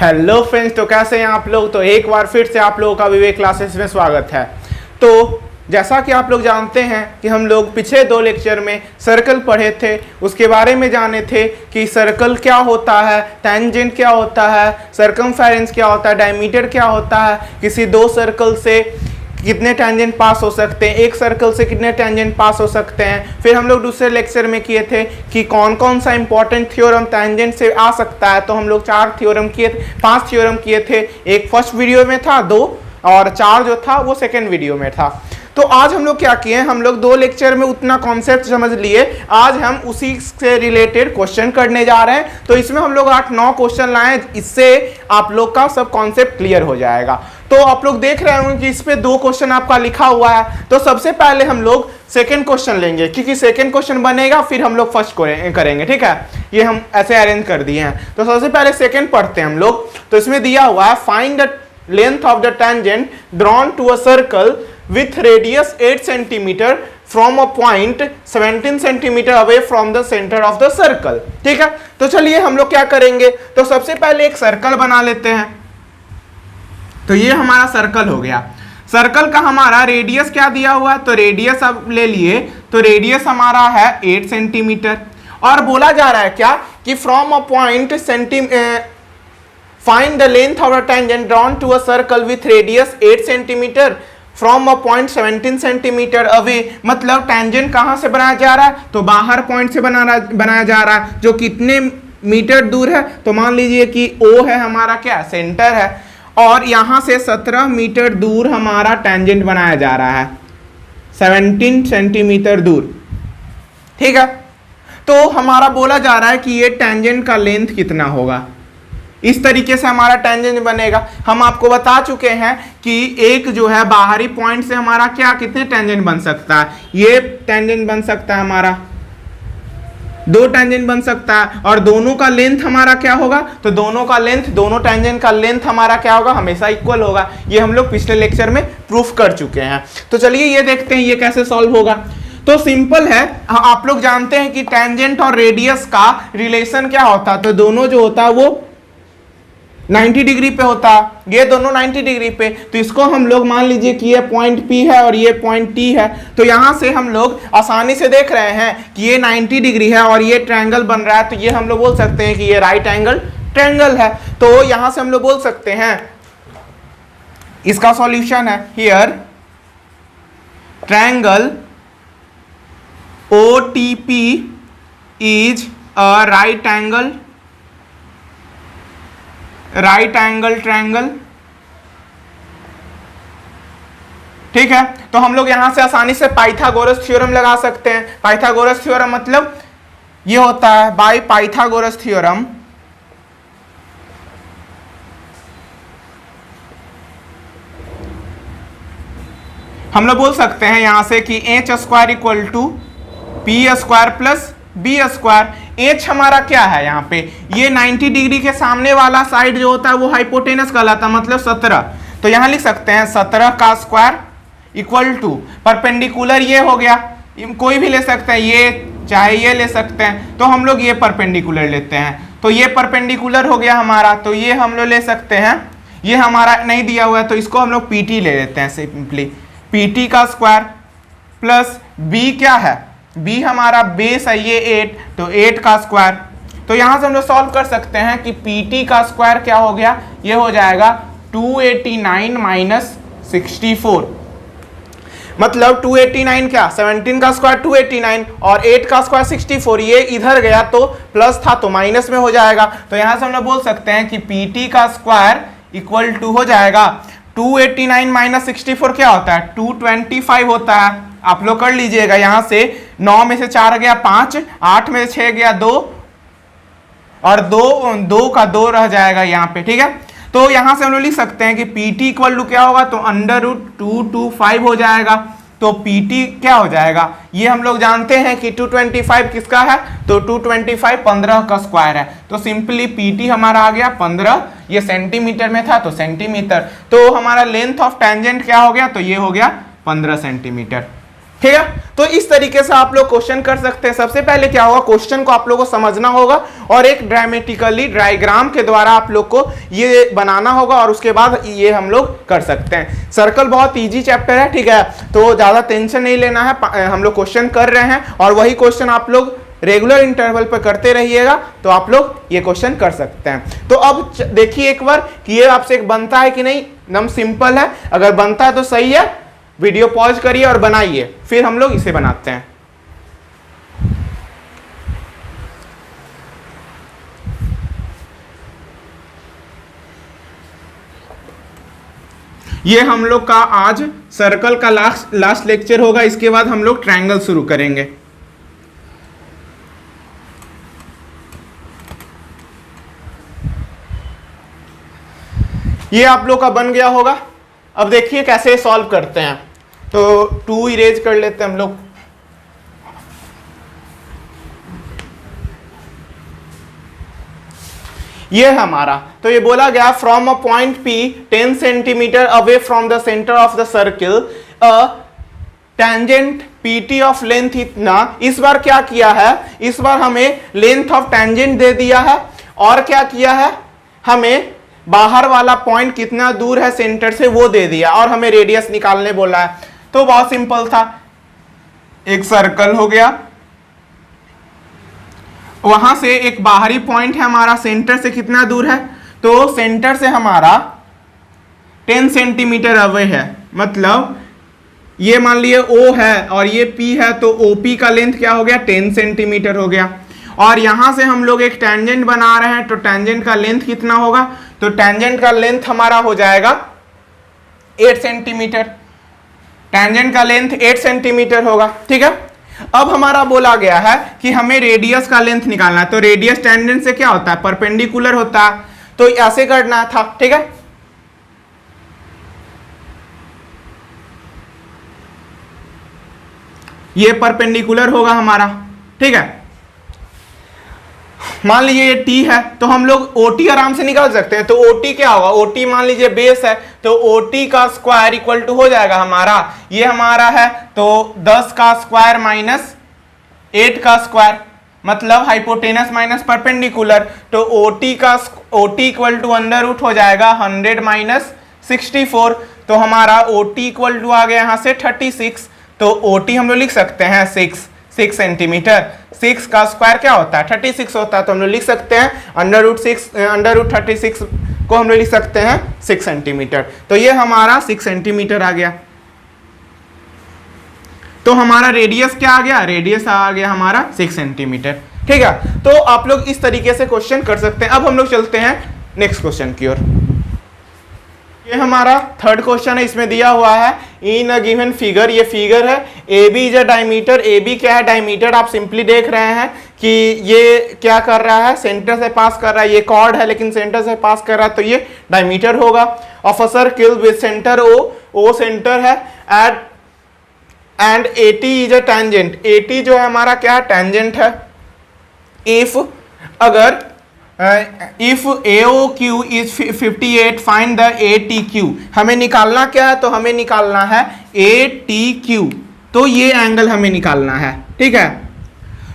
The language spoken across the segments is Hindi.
हेलो फ्रेंड्स, तो कैसे हैं आप लोग। तो एक बार फिर से आप लोगों का विवेक क्लासेस में स्वागत है। तो जैसा कि आप लोग जानते हैं कि हम लोग पिछले 2 लेक्चर में सर्कल पढ़े थे, उसके बारे में जाने थे कि सर्कल क्या होता है, टेंजेंट क्या होता है, सर्कमफेरेंस क्या होता है, डायमीटर क्या होता है, किसी 2 सर्कल से कितने टेंजेंट पास हो सकते हैं, एक सर्कल से कितने टेंजेंट पास हो सकते हैं। फिर हम लोग दूसरे लेक्चर में किए थे कि कौन कौन सा इंपॉर्टेंट थ्योरम टेंजेंट से आ सकता है। तो हम लोग 5 थ्योरम किए थे। एक फर्स्ट वीडियो में था, 2 और 4 जो था वो सेकेंड वीडियो में था। तो आज हम लोग क्या किए, हम लोग 2 लेक्चर में उतना कॉन्सेप्ट समझ लिए। आज हम उसी से रिलेटेड क्वेश्चन करने जा रहे हैं। तो इसमें हम लोग 8-9 क्वेश्चन लाए, इससे आप लोग का सब कॉन्सेप्ट क्लियर हो जाएगा। तो आप लोग देख रहे होंगे कि इस पे 2 क्वेश्चन आपका लिखा हुआ है। तो सबसे पहले हम लोग सेकंड क्वेश्चन लेंगे, क्योंकि सेकंड क्वेश्चन बनेगा फिर हम लोग फर्स्ट करेंगे। ठीक है, ये हम ऐसे अरेंज कर दिए हैं। तो सबसे पहले सेकंड पढ़ते हैं हम लोग। तो इसमें दिया हुआ है find the length of the tangent drawn to a circle with radius 8 cm from a point 17 cm away from the center of the circle। ठीक है, तो चलिए हम लोग क्या करेंगे, तो सबसे पहले एक सर्कल बना लेते हैं। तो ये हमारा सर्कल हो गया। सर्कल का हमारा रेडियस क्या दिया हुआ है, तो रेडियस अब ले लिए, तो रेडियस हमारा है 8 सेंटीमीटर। और बोला जा रहा है क्या कि from a point find the length of a tangent drawn to a circle with radius 8 centimetre from a point 17 centimetre away. मतलब टेंजेंट कहां से बनाया जा रहा है, तो बाहर पॉइंट से बनाया जा रहा है, जो कितने मीटर दूर है। तो मान लीजिए कि O है हमारा, क्या सेंटर है, और यहां से 17 मीटर दूर हमारा टेंजेंट बनाया जा रहा है, 17 सेंटीमीटर दूर। ठीक है, तो हमारा बोला जा रहा है कि ये टेंजेंट का लेंथ कितना होगा। इस तरीके से हमारा टेंजेंट बनेगा। हम आपको बता चुके हैं कि एक जो है बाहरी पॉइंट से हमारा क्या कितने टेंजेंट बन सकता है, ये टेंजेंट बन सकता है हमारा, 2 टेंजेंट बन सकता है। और दोनों का लेंथ हमारा क्या होगा, तो दोनों टेंजेंट का लेंथ हमारा क्या होगा, हमेशा इक्वल होगा। ये हम लोग पिछले लेक्चर में प्रूफ कर चुके हैं। तो चलिए ये देखते हैं ये कैसे सॉल्व होगा। तो सिंपल है, आप लोग जानते हैं कि टेंजेंट और रेडियस का रिलेशन क्या होता है, तो दोनों जो होता है वो 90 डिग्री पे होता है, ये दोनों 90 डिग्री पे। तो इसको हम लोग मान लीजिए कि ये पॉइंट P है और ये पॉइंट T है। तो यहां से हम लोग आसानी से देख रहे हैं कि ये 90 डिग्री है और ये ट्रायंगल बन रहा है। तो ये हम लोग बोल सकते हैं कि ये राइट एंगल ट्रायंगल है। तो यहां से हम लोग बोल सकते हैं, इसका सॉल्यूशन है here triangle OTP is a right angle triangle. ठीक है, तो हम लोग यहां से आसानी से पाइथागोरस थ्योरम लगा सकते हैं। पाइथागोरस थ्योरम मतलब ये होता है बाय पाइथागोरस थ्योरम हम लोग बोल सकते हैं यहां से कि h square equal to P square plus B square. H हमारा क्या है, यहाँ पे ये 90 डिग्री के सामने वाला साइड जो होता है वो हाइपोटेनस कहलाता है, मतलब 17। तो यहाँ लिख सकते हैं 17 का स्क्वायर इक्वल टू परपेंडिकुलर ये हो गया, कोई भी ले सकते हैं, ये चाहे ये ले सकते हैं। तो हम लोग ये परपेंडिकुलर लेते हैं, तो ये परपेंडिकुलर हो गया हमारा। तो ये हम लोग ले सकते हैं, ये हमारा नहीं दिया हुआ है तो इसको हम लोग PT ले लेते हैं सिंपली। PT का स्क्वायर प्लस B क्या है, B हमारा बेस है ये 8, तो 8 का स्क्वायर। तो यहां से हम लोग सॉल्व कर सकते हैं कि PT का स्क्वायर क्या हो गया, ये हो जाएगा 289 माइनस 64। मतलब 289 क्या, 17 का स्क्वायर 289 और 8 का स्क्वायर 64। ये इधर गया तो प्लस था तो माइनस में हो जाएगा। तो यहां से हम लोग बोल सकते हैं कि PT का स्क्वायर इक्वल टू हो जाएगा 289 माइनस 64 क्या होता है, 225 होता है। आप लोग कर लीजिएगा, यहां से 9 में से 4 गया 5, 8 में से 6 गया 2 और 2 का 2 रह जाएगा यहाँ पे। ठीक है, तो यहां से हम लोग लिख सकते हैं कि PT इक्वल टू क्या होगा, तो √225 हो जाएगा। तो PT क्या हो जाएगा, ये हम लोग जानते हैं कि 225 किसका है, तो 225 15 का स्क्वायर है। तो सिंपली PT हमारा आ गया 15, ये सेंटीमीटर में था तो सेंटीमीटर। तो हमारा लेंथ ऑफ टेंजेंट क्या हो गया, तो ये हो गया 15 सेंटीमीटर। ठीक है। तो इस तरीके से आप लोग क्वेश्चन कर सकते हैं। सबसे पहले क्या होगा, क्वेश्चन को आप लोगों को समझना होगा और एक ड्रामेटिकली डायग्राम के द्वारा आप लोग को ये बनाना होगा और उसके बाद ये हम लोग कर सकते हैं। सर्कल बहुत इजी चैप्टर है, ठीक है, तो ज्यादा टेंशन नहीं लेना है। हम लोग क्वेश्चन कर रहे हैं और वही क्वेश्चन आप लोग रेगुलर इंटरवल पर करते रहिएगा तो आप लोग ये क्वेश्चन कर सकते हैं। तो अब देखिए एक बार कि ये आपसे एक बनता है कि नहीं, एकदम सिंपल है। अगर बनता है तो सही है, वीडियो पॉज करिए और बनाइए, फिर हम लोग इसे बनाते हैं। ये हम लोग का आज सर्कल का लास्ट लेक्चर होगा। इसके बाद हम लोग ट्रायंगल शुरू करेंगे। ये आप लोग का बन गया होगा। अब देखिए कैसे सॉल्व करते हैं। तो 2 इरेज कर लेते हैं हम लोग। ये हमारा, तो ये बोला गया from a point P 10 centimetre away from the centre of the circle a tangent PT of length इतना। इस बार क्या किया है, इस बार हमें लेंथ ऑफ टेंजेंट दे दिया है और क्या किया है, हमें बाहर वाला पॉइंट कितना दूर है सेंटर से वो दे दिया और हमें रेडियस निकालने बोला है। तो बहुत सिंपल था, एक सर्कल हो गया, वहां से एक बाहरी पॉइंट है हमारा, सेंटर से कितना दूर है, तो सेंटर से हमारा 10 सेंटीमीटर अवे है। मतलब ये मान लिए O है और ये P है, तो OP का लेंथ क्या हो गया, 10 सेंटीमीटर हो गया। और यहां से हम लोग एक टेंजेंट बना रहे हैं, तो टेंजेंट का लेंथ कितना होगा, तो टेंजेंट का लेंथ हमारा हो जाएगा 8 सेंटीमीटर। टेंजेंट का लेंथ 8 सेंटीमीटर होगा, ठीक है। अब हमारा बोला गया है कि हमें रेडियस का लेंथ निकालना है। तो रेडियस टेंजेंट से क्या होता है, परपेंडिकुलर होता है, तो ऐसे करना था, ठीक है। ये परपेंडिकुलर होगा हमारा, ठीक है। मान लीजिए ये T है, तो हम लोग OT आराम से निकाल सकते हैं। तो OT क्या होगा, OT मान लीजिए बेस है, तो OT का स्क्वायर इक्वल टू हो जाएगा हमारा, ये हमारा है तो 10 का स्क्वायर माइनस 8 का स्क्वायर, मतलब हाइपोटेनस माइनस परपेंडिकुलर। तो OT equal to under root हो जाएगा 100 माइनस 64। तो हमारा OT इक्वल टू आ गया यहाँ से 36। तो OT हम लोग लिख सकते हैं 6 सेंटीमीटर। 6 का स्क्वायर क्या होता है, 36 होता है, तो हम लोग लिख सकते हैं अंडर रूट 36 को हम लोग लिख सकते हैं 6 सेंटीमीटर। तो ये हमारा 6 सेंटीमीटर आ गया। तो हमारा रेडियस क्या आ गया, रेडियस आ गया हमारा 6 सेंटीमीटर, ठीक है। तो आप लोग इस तरीके से क्वेश्चन कर सकते हैं। अब हम लोग चलते हैं नेक्स्ट क्वेश्चन की ओर। ये हमारा थर्ड क्वेश्चन है, इसमें दिया हुआ है इन अ गिवन फिगर, ये फिगर है AB is a diameter. AB क्या है, डायमीटर। आप सिंपली देख रहे हैं कि ये क्या कर रहा है, सेंटर से पास कर रहा है, ये कॉर्ड है लेकिन सेंटर से पास कर रहा है, तो ये डायमीटर होगा। Of a circle with centre O centre है and AT is a tangent. AT जो है हमारा क्या है, टेंजेंट है। इफ अगर if AOQ is 58 find the ATQ। हमें निकालना क्या है, तो हमें निकालना है ATQ। तो ये एंगल हमें निकालना है, ठीक है।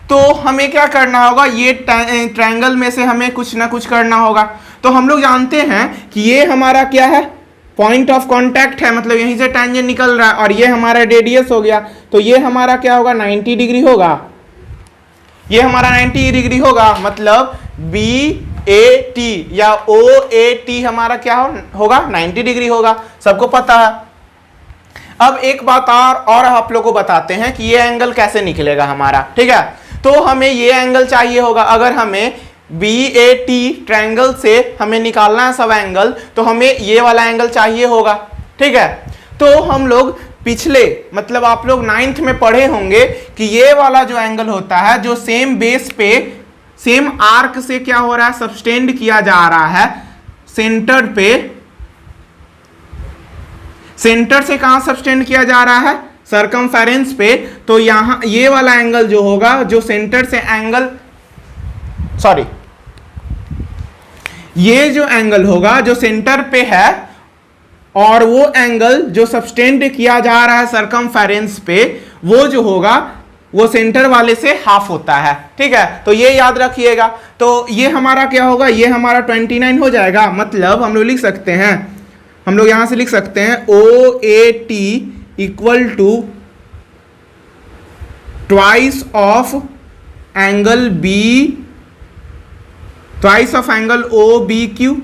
तो हमें क्या करना होगा, ये ट्रायंगल में से हमें कुछ ना कुछ करना होगा। तो हम लोग जानते हैं कि ये हमारा क्या है, पॉइंट ऑफ कांटेक्ट है, मतलब यहीं से टेंजेंट निकल रहा है और ये हमारा रेडियस हो गया। तो ये हमारा क्या होगा, 90 डिग्री होगा। ये हमारा 90 डिग्री होगा, मतलब BAT या OAT हमारा क्या होगा, 90 डिग्री होगा, सबको पता है। अब एक बात और आप लोगों को बताते हैं कि ये एंगल कैसे निकलेगा हमारा, ठीक है। तो हमें ये एंगल चाहिए होगा। अगर हमें BAT ट्रायंगल से हमें निकालना है सब एंगल, तो हमें ये वाला एंगल चाहिए होगा, ठीक है। तो हम लोग पिछले, मतलब आप लोग 9th में पढ़े होंगे कि ये वाला जो एंगल होता है, जो सेम बेस पे सेम आर्क से क्या हो रहा है, सबटेंड किया जा रहा है सेंटर पे। सेंटर से कहां सबटेंड किया जा रहा है, सर्कमफेरेंस पे। तो यहां ये वाला एंगल जो होगा, जो सेंटर से एंगल, सॉरी, ये जो एंगल होगा जो सेंटर पे है और वो एंगल जो सबटेंड किया जा रहा है सर्कमफेरेंस पे, वो जो होगा वो सेंटर वाले से हाफ होता है, ठीक है। तो ये याद रखिएगा। तो ये हमारा क्या होगा, ये हमारा 29 हो जाएगा। मतलब हम लोग लिख सकते हैं, हम लोग यहां से लिख सकते हैं OAT equal to twice of angle OBQ।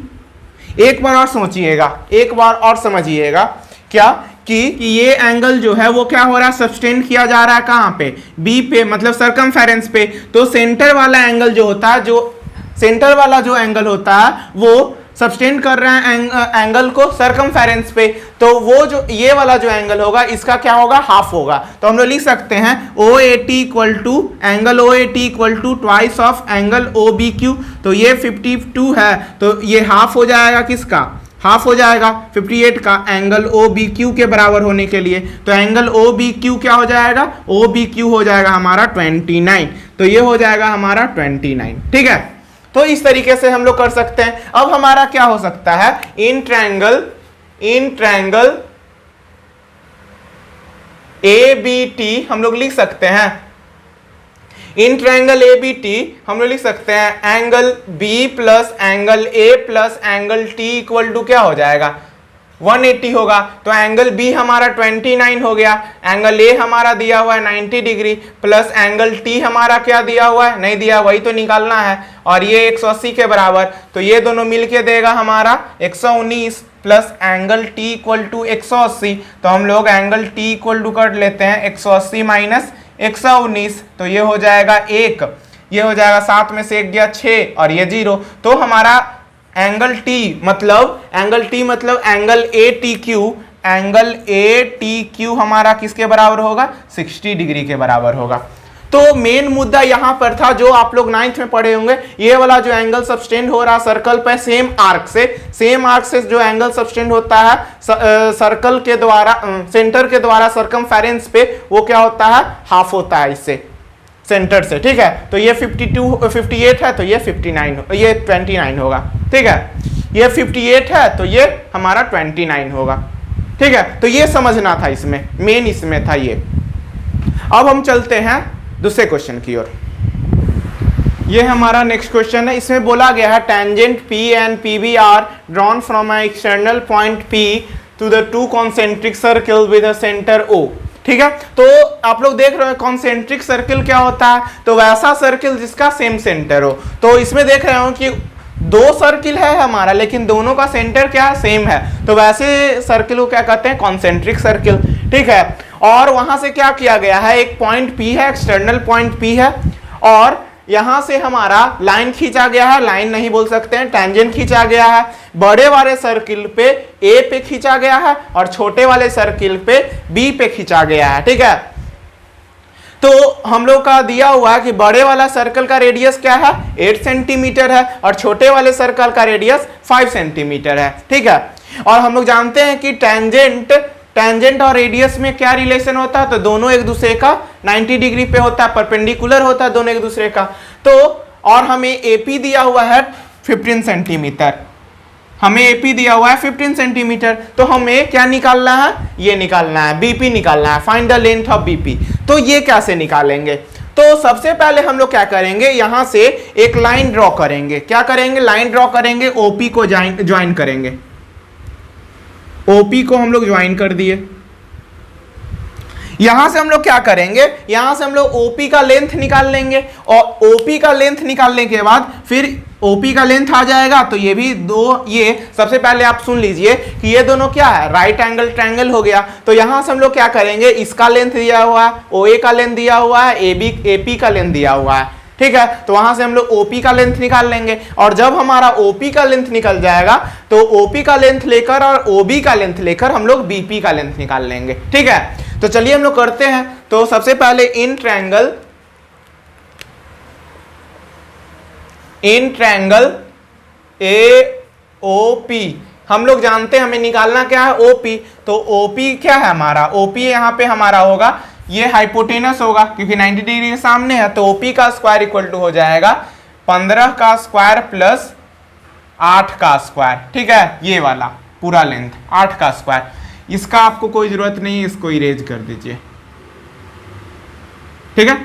एक बार और सोचिएगा, एक बार और समझिएगा क्या कि ये एंगल जो है वो क्या हो रहा है, सब्सटेंड किया जा रहा है कहाँ पे, बी पे, मतलब सरकमफेरेंस पे। तो सेंटर वाला एंगल जो होता है, जो सेंटर वाला जो एंगल होता है वो सब्सटेंड कर रहा है एंगल को सरकमफेरेंस पे। तो वो जो ये वाला जो एंगल होगा इसका क्या होगा, हाफ होगा। तो हम लोग लिख सकते हैं OAT equal to angle OAT equal to twice of angle OBQ। तो ये 52 है, तो ये हाफ हो जाएगा, किसका हाफ हो जाएगा 58 का, एंगल OBQ के बराबर होने के लिए। तो एंगल OBQ क्या हो जाएगा, OBQ हो जाएगा हमारा 29। तो ये हो जाएगा हमारा 29, ठीक है। तो इस तरीके से हम लोग कर सकते हैं। अब हमारा क्या हो सकता है, इन ट्रायंगल ABT हम लोग लिख सकते हैं, इन ट्रायंगल ABT हम लोग लिख सकते हैं angle B plus angle A plus angle T equal to क्या हो जाएगा 180 होगा। तो एंगल B हमारा 29 हो गया, एंगल A हमारा दिया हुआ है 90 डिग्री, प्लस एंगल T हमारा क्या दिया हुआ है, नहीं दिया, वही तो निकालना है, और ये 180 के बराबर। तो ये दोनों मिलके देगा हमारा 119 plus angle T equal to 180। तो हम लोग एंगल T इक्वल टू कर लेते हैं 180 माइनस 119। तो ये हो जाएगा 1, ये हो जाएगा 7 में से 1 गया 6 और ये 0। तो हमारा एंगल T मतलब एंगल ATQ हमारा किसके बराबर होगा, 60 डिग्री के बराबर होगा। तो मेन मुद्दा यहां पर था जो आप लोग 9th में पढ़े होंगे, ये वाला जो एंगल सब्सटेंड हो रहा सर्कल पे सेम आर्क से जो एंगल सब्सटेंड होता है सर्कल के द्वारा, सेंटर के द्वारा सरकमफेरेंस पे, वो क्या होता है, हाफ होता है इससे, सेंटर से, ठीक है। तो ये 58 है, तो ये 29 होगा, ठीक है। ये 58 है तो ये हमारा 29 होगा, ठीक है। तो ये समझना था, इसमें मेन इसमें था ये। अब हम चलते हैं दूसरे क्वेश्चन की ओर। ये हमारा नेक्स्ट क्वेश्चन है। इसमें बोला गया है tangent P and PB are drawn from a external point P to the two concentric circle with a centre O, ठीक है। तो आप लोग देख रहे हो कॉन्सेंट्रिक सर्कल क्या होता है, तो वैसा सर्कल जिसका सेम सेंटर हो। तो इसमें देख रहे हो कि दो सर्किल है हमारा, लेकिन दोनों का सेंटर क्या है, सेम है। तो वैसे सर्किल को क्या कहते हैं, कॉन्सेंट्रिक सर्किल, ठीक है। और वहां से क्या किया गया है, एक पॉइंट P है, एक्सटर्नल पॉइंट P है, और यहां से हमारा लाइन खींचा गया है, लाइन नहीं बोल सकते हैं, टेंजेंट खींचा गया है। बड़े वाले सर्किल पे A पे खींचा गया है और छोटे वाले सर्किल पे B पे खींचा गया है, ठीक है। तो हम लोग का दिया हुआ है कि बड़े वाला सर्कल का रेडियस क्या है, 8 सेंटीमीटर है, और छोटे वाले सर्कल का रेडियस 5 सेंटीमीटर है, ठीक है। और हम लोग जानते हैं कि टेंजेंट और रेडियस में क्या रिलेशन होता है, तो दोनों एक दूसरे का 90 डिग्री पे होता है, परपेंडिकुलर होता है दोनों एक दूसरे का। तो और हमें AP दिया हुआ है 15 सेंटीमीटर, हमें AP दिया हुआ है 15 सेंटीमीटर। तो हमें क्या निकालना है, ये निकालना है, BP निकालना है, find the length of BP। तो ये कैसे निकालेंगे, तो सबसे पहले हम लोग क्या करेंगे, यहां से एक लाइन ड्रॉ करेंगे। क्या करेंगे, लाइन ड्रॉ करेंगे, OP को ज्वाइन करेंगे। OP को हम लोग ज्वाइन कर दिए। यहां से हम लोग क्या करेंगे, यहां से हम लोग OP का लेंथ निकाल लेंगे, और OP का लेंथ निकालने के बाद फिर OP का लेंथ आ जाएगा। तो ये भी दो, ये सबसे पहले आप सुन लीजिए कि ये दोनों क्या है, राइट एंगल ट्रायंगल हो गया। तो यहां से हम लोग क्या करेंगे, इसका लेंथ दिया हुआ है, OA का लेंथ दिया हुआ है, AP का लेंथ दिया हुआ है, ठीक है। तो वहां से हम लोग OP का लेंथ निकाल लेंगे, और जब हमारा OP का लेंथ निकल जाएगा तो OP का लेंथ लेकर और OB का लेंथ लेकर हम लोग BP का लेंथ निकाल लेंगे, ठीक है। तो चलिए हम लोग करते हैं। तो सबसे पहले इन ट्रायंगल AOP हम लोग जानते हैं, हमें निकालना क्या है, OP। तो OP क्या है हमारा, OP यहाँ पे हमारा होगा, ये हाइपोटेनस होगा क्योंकि 90 डिग्री के सामने है। तो OP का स्क्वायर इक्वल टू हो जाएगा 15 का स्क्वायर प्लस 8 का स्क्वायर, ठीक है। ये वाला पूरा लेंथ 8 का स्क्वायर, इसका आपको कोई जरूरत नहीं है, इसको इरेज कर दीजिए। ठीक है,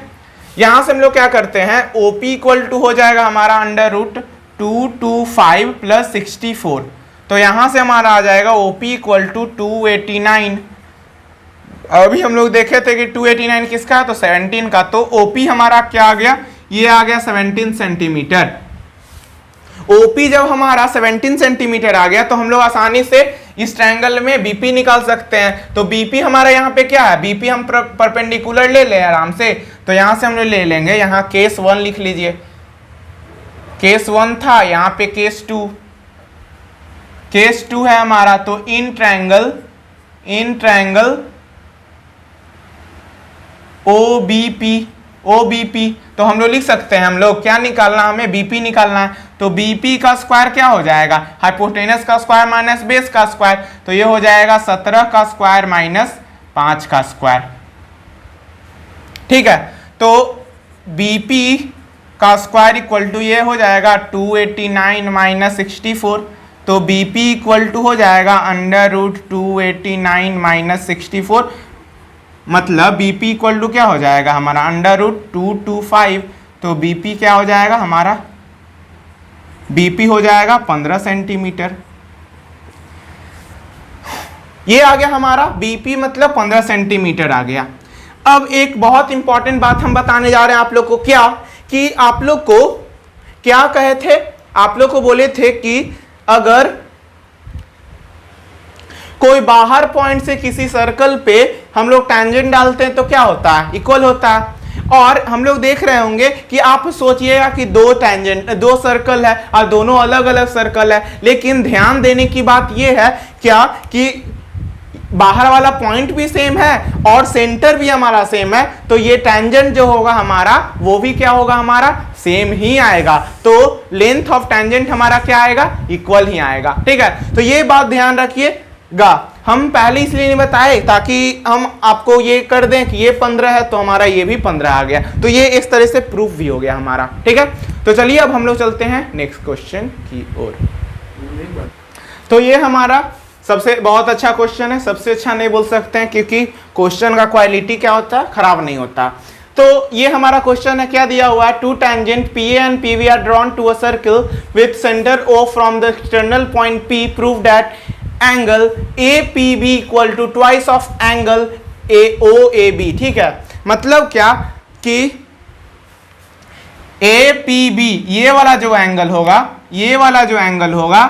यहां से हम लोग क्या करते हैं, ओपी इक्वल टू हो जाएगा हमारा अंडर रूट 225 प्लस 64। तो यहां से हमारा आ जाएगा ओपी इक्वल टू 289। अभी हम लोग देखे थे कि 289 किसका है, तो 17 का। तो ओपी हमारा क्या आ गया, ये आ गया 17 सेंटीमीटर। ओपी जब हमारा 17 सेंटीमीटर आ गया तो हम लोग आसानी से इस ट्रायंगल में बीपी निकाल सकते हैं। तो बीपी हमारा यहाँ पे क्या है, बीपी हम परपेंडिकुलर ले लें आराम से। तो यहां से हम लोग ले लेंगे, यहाँ केस 1 लिख लीजिए, केस 1 था, यहाँ पे केस 2, केस 2 है हमारा। तो इन ट्रायंगल OBP तो हम लोग लिख सकते हैं, हम लोग क्या निकालना, हमें बीपी निकालना है। तो बीपी का स्क्वायर क्या हो जाएगा, हाइपोटेनस का स्क्वायर माइनस बेस का स्क्वायर। तो ये हो जाएगा 17 का स्क्वायर माइनस 5 का स्क्वायर। ठीक है, तो बीपी का स्क्वायर इक्वल टू ये हो जाएगा 289 माइनस 64। तो बीपी इक्वल टू हो जाएगा अंडर रूट 289 माइनस 64, मतलब बीपी इक्वल टू क्या हो जाएगा हमारा अंडर रूट 225। तो बीपी क्या हो जाएगा हमारा, बीपी हो जाएगा 15 सेंटीमीटर। ये आ गया हमारा बीपी, मतलब 15 सेंटीमीटर आ गया। अब एक बहुत इंपॉर्टेंट बात हम बताने जा रहे हैं आप लोग को, क्या कि आप लोग को क्या कहे थे, आप लोग को बोले थे कि अगर कोई बाहर पॉइंट से किसी सर्कल पे हम लोग टैंजेंट डालते हैं तो क्या होता है, इक्वल होता है। और हम लोग देख रहे होंगे कि आप सोचिएगा कि दो सर्कल है और दोनों अलग अलग सर्कल है, लेकिन ध्यान देने की बात यह है क्या कि बाहर वाला पॉइंट भी सेम है और सेंटर भी हमारा सेम है। तो ये टैंजेंट जो होगा हमारा वो भी क्या होगा, हमारा सेम ही आएगा। तो लेंथ ऑफ टैंजेंट हमारा क्या आएगा, इक्वल ही आएगा। ठीक है, तो ये बात ध्यान रखिएगा। हम पहले इसलिए नहीं बताए ताकि हम आपको ये कर दें कि ये 15 है तो हमारा ये भी 15 आ गया। तो ये इस तरह से प्रूफ भी हो गया हमारा। ठीक है, तो चलिए अब हम लोग चलते हैं नेक्स्ट क्वेश्चन की ओर। तो ये हमारा सबसे बहुत अच्छा क्वेश्चन है, सबसे अच्छा नहीं बोल सकते हैं क्योंकि क्वेश्चन का क्वालिटी क्या होता है, खराब नहीं होता। तो ये हमारा क्वेश्चन है, क्या दिया हुआ है, two tangent PA and PB are drawn to a circle with centre O from the external point P, prove that angle APB equal to twice of angle OAB। ठीक है, मतलब क्या कि APB ये वाला जो एंगल होगा, ये वाला जो एंगल होगा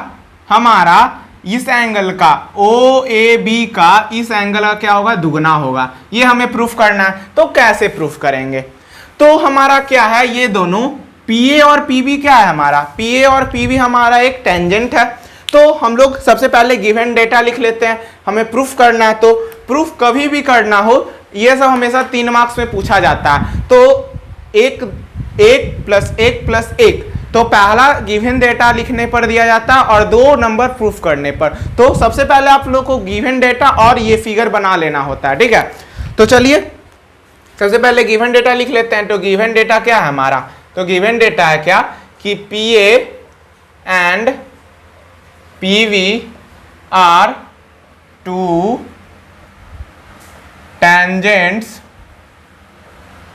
हमारा इस एंगल का OAB का इस एंगल का क्या होगा, दुगना होगा। ये हमें प्रूफ करना है। तो कैसे प्रूफ करेंगे, तो हमारा क्या है, ये दोनों PA और PB क्या है, हमारा PA और PB हमारा एक टेंजेंट है। तो हम लोग सबसे पहले गिवन डेटा लिख लेते हैं, हमें प्रूफ करना है। तो प्रूफ कभी भी करना हो, ये सब हमेशा 3 मार्क्स में पूछा जाता है। तो एक प्लस एक, तो पहला गिवन डेटा लिखने पर दिया जाता है और 2 नंबर प्रूफ करने पर। तो सबसे पहले आप लोग को गिवन डेटा और ये फिगर बना लेना होता है। ठीक है, तो चलिए सबसे पहले गिवन डेटा लिख लेते हैं। तो गिवन डेटा क्या है हमारा, तो गिवन डेटा है क्या कि PA and PB are 2 tangents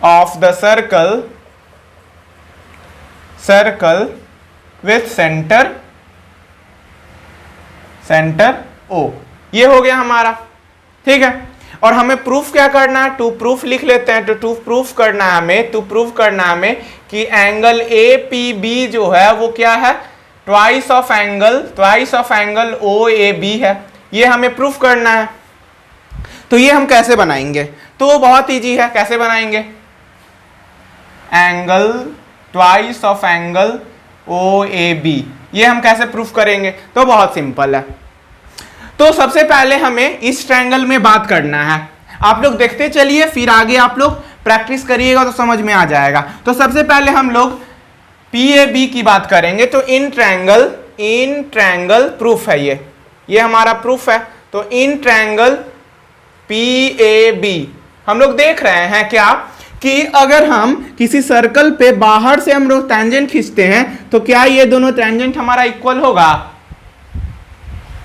of the circle with center O। ये हो गया हमारा। ठीक है, और हमें प्रूफ क्या करना है, टू प्रूफ लिख लेते हैं। तो टू प्रूफ करना है हमें कि एंगल APB जो है वो क्या है, ट्वाइस ऑफ एंगल OAB है। ये हमें प्रूफ करना है। तो ये हम कैसे बनाएंगे, तो बहुत इजी है। कैसे बनाएंगे, angle twice of angle OAB, ये हम कैसे प्रूफ करेंगे, तो बहुत सिंपल है। तो सबसे पहले हमें इस ट्रायंगल में बात करना है। आप लोग देखते चलिए, फिर आगे आप लोग प्रैक्टिस करिएगा तो समझ में आ जाएगा। तो सबसे पहले हम लोग PAB की बात करेंगे। तो इन ट्रायंगल प्रूफ है, ये हमारा प्रूफ है। तो इन ट्रायंगल PAB हम लोग देख रहे हैं क्या कि अगर हम किसी सर्कल पे बाहर से हम लोग टेंजेंट खींचते हैं तो क्या ये दोनों टेंजेंट हमारा इक्वल होगा।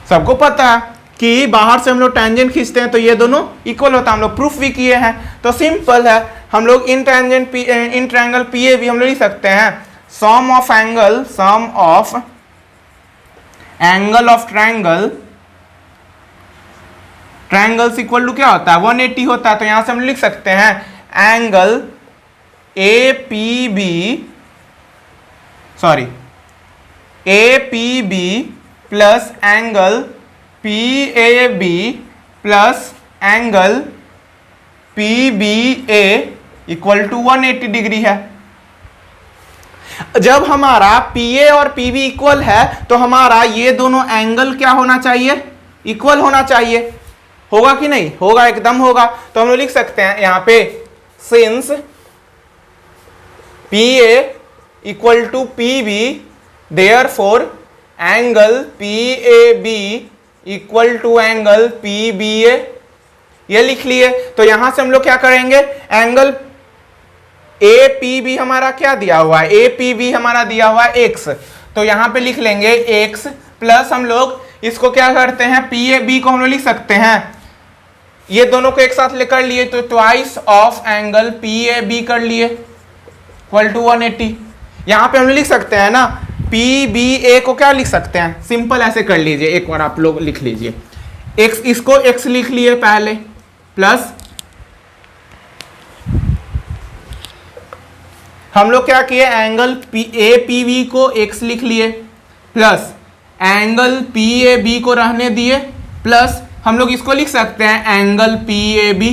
सबको पता है कि बाहर से हम लोग टेंजेंट खींचते हैं तो ये दोनों इक्वल होता है, हम लोग प्रूफ भी किए हैं। तो सिंपल है, हम लोग इन ट्रायंगल PAB हम लोग लिख सकते हैं sum of angle of triangles equal to क्या होता है 180 होता है। तो यहां से हम लिख सकते हैं angle APB plus angle PAB plus angle PBA equal to 180 degree है। जब हमारा PA और PB इक्वल है तो हमारा ये दोनों एंगल क्या होना चाहिए, इक्वल होना चाहिए। होगा कि नहीं होगा, एकदम होगा। तो हम लोग लिख सकते हैं यहां पे since PA equal to PB therefore angle PAB equal to angle PBA, ये लिख लिए। तो यहां से हम लोग क्या करेंगे, एंगल APB हमारा क्या दिया हुआ है, APB हमारा दिया हुआ है x, तो यहां पे लिख लेंगे x प्लस हम लोग इसको क्या करते हैं PAB को हम लोग लिख सकते हैं, ये दोनों को एक साथ लेकर लिए तो ट्वाइस ऑफ एंगल PAB कर लिए इक्वल टू 180। यहां पे हम लोग लिख सकते हैं ना PBA को क्या लिख सकते हैं, सिंपल ऐसे कर लीजिए, एक बार आप लोग लिख लीजिए x, इसको x लिख लिए पहले, प्लस हम लोग क्या किए एंगल APB को x लिख लिए, प्लस एंगल PAB को रहने दिए, प्लस हम लोग इसको लिख सकते हैं एंगल PAB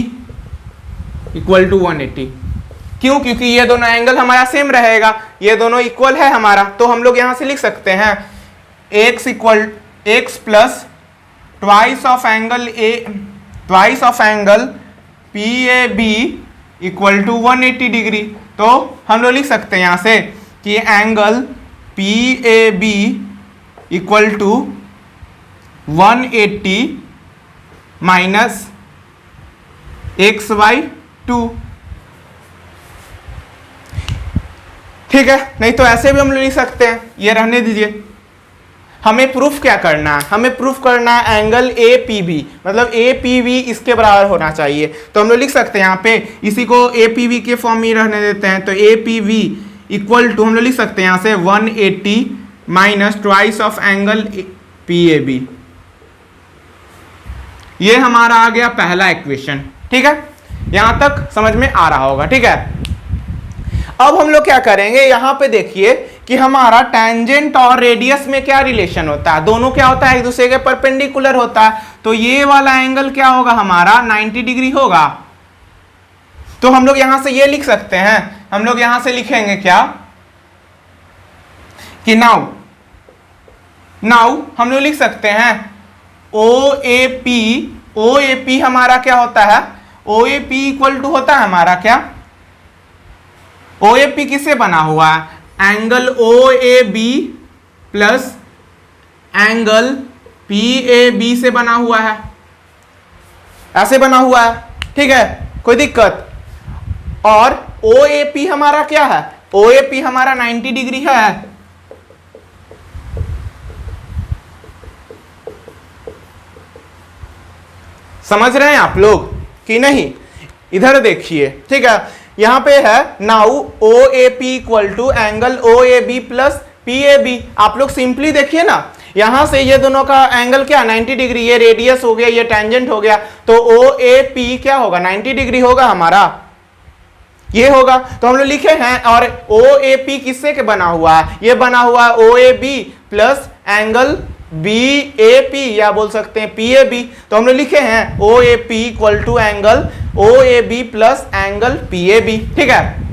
इक्वल टू 180। क्यों, क्योंकि ये दोनों एंगल हमारा सेम रहेगा, ये दोनों इक्वल है हमारा। तो हम लोग यहां से लिख सकते हैं x plus twice of angle PAB equal to 180 degree. तो हम लोग लिख सकते हैं यहां से कि angle PAB equal to 180 minus x/2, ठीक है। नहीं तो ऐसे भी हम लोग लिख सकते हैं, ये रहने दीजिए। हमें प्रूफ क्या करना है, हमें प्रूफ करना है एंगल APB, मतलब APB इसके बराबर होना चाहिए। तो हम लोग लिख सकते हैं यहाँ पे इसी को APB के फॉर्म में रहने देते हैं। तो APB इक्वल टू हम लोग लिख सकते हैं यहाँ से 180 minus twice of angle PAB। ये हमारा आ गया पहला इक्वेशन, ठीक है। यहां तक समझ में आ रहा होगा, ठीक है। अब हम लोग क्या करेंगे, यहां पे देखिए कि हमारा टेंजेंट और रेडियस में क्या रिलेशन होता है, दोनों क्या होता है एक दूसरे के परपेंडिकुलर होता है। तो ये वाला एंगल क्या होगा हमारा 90 डिग्री होगा। तो हम लोग यहां से ये लिख सकते हैं, हम लोग यहां से लिखेंगे क्या कि नाउ हम लोग लिख सकते हैं OAP हमारा क्या होता है, OAP इक्वल टू होता है हमारा क्या, OAP किससे बना हुआ है, angle OAB plus angle PAB से बना हुआ है, ऐसे बना हुआ है, ठीक है, कोई दिक्कत। और OAP हमारा क्या है, OAP हमारा 90 डिग्री है। समझ रहे हैं आप लोग कि नहीं, इधर देखिए, ठीक है। यहां पे है now OAP equal to angle OAB plus PAB। आप लोग सिंपली देखिए ना, यहां से ये दोनों का एंगल क्या 90 डिग्री, ये रेडियस हो गया, ये टेंजेंट हो गया, तो OAP क्या होगा 90 डिग्री होगा हमारा, ये होगा। तो हम लोग लिखे हैं, और OAP किससे के बना हुआ है, ये बना हुआ है OAB प्लस एंगल BAP या बोल सकते हैं PAB। तो हम लोग लिखे हैं OAP equal to angle OAB plus angle PAB, ठीक है।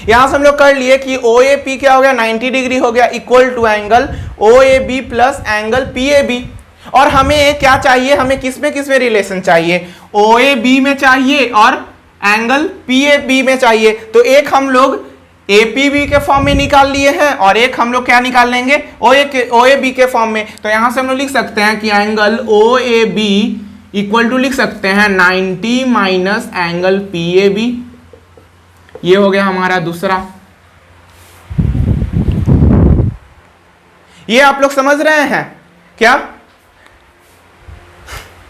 यहां से हम लोग कर लिए कि OAP क्या हो गया 90 डिग्री हो गया equal to angle OAB plus angle PAB। और हमें क्या चाहिए, हमें किसमें रिलेशन चाहिए, OAB में चाहिए और एंगल PAB में चाहिए। तो एक हम लोग APB के फॉर्म में निकाल लिए हैं और एक हम लोग क्या निकाल लेंगे OAB के फॉर्म में। तो यहां से हम लोग लिख सकते हैं कि एंगल OAB इक्वल टू लिख सकते हैं 90 माइनस एंगल PAB, ये हो गया हमारा दूसरा। ये आप लोग समझ रहे हैं क्या,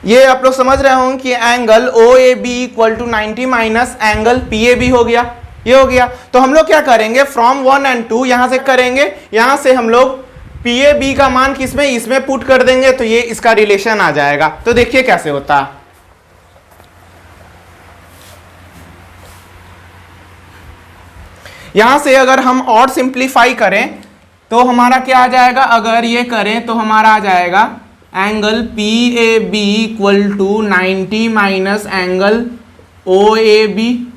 ये आप लोग समझ रहे होंगे कि angle O A B equal to 90 minus angle P A B हो गया, ये हो गया। तो हम लोग क्या करेंगे, फ्रॉम 1 and 2 यहां से करेंगे, यहां से हम लोग पी ए बी का मान किसमें, इसमें पुट कर देंगे, तो ये इसका रिलेशन आ जाएगा। तो देखिए कैसे होता है। यहां से अगर हम और सिंप्लीफाई करें तो हमारा क्या आ जाएगा, अगर ये करें तो हमारा आ जाएगा angle P A B equal to 90 minus angle O A B,